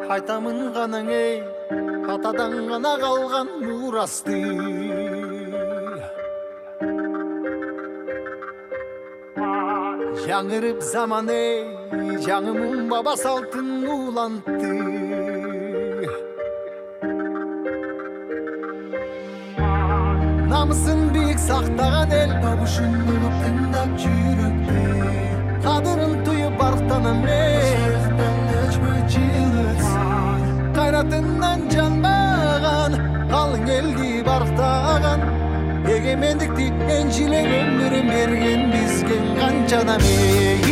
Айтамын ғанаң ей, атадан ғана қалған мурасты. Жаңырып заман ей, жаңымын баба салтын улантты. Намысын биік сақтаған ел, бабушын ұлып тыңдап жүректе. Қадырын түйіп барықтанам ей, қайратынан жанбаған, қалың елді барықтаған. Егемендікті еншілеп өмірін берген бізген қаншадам ей.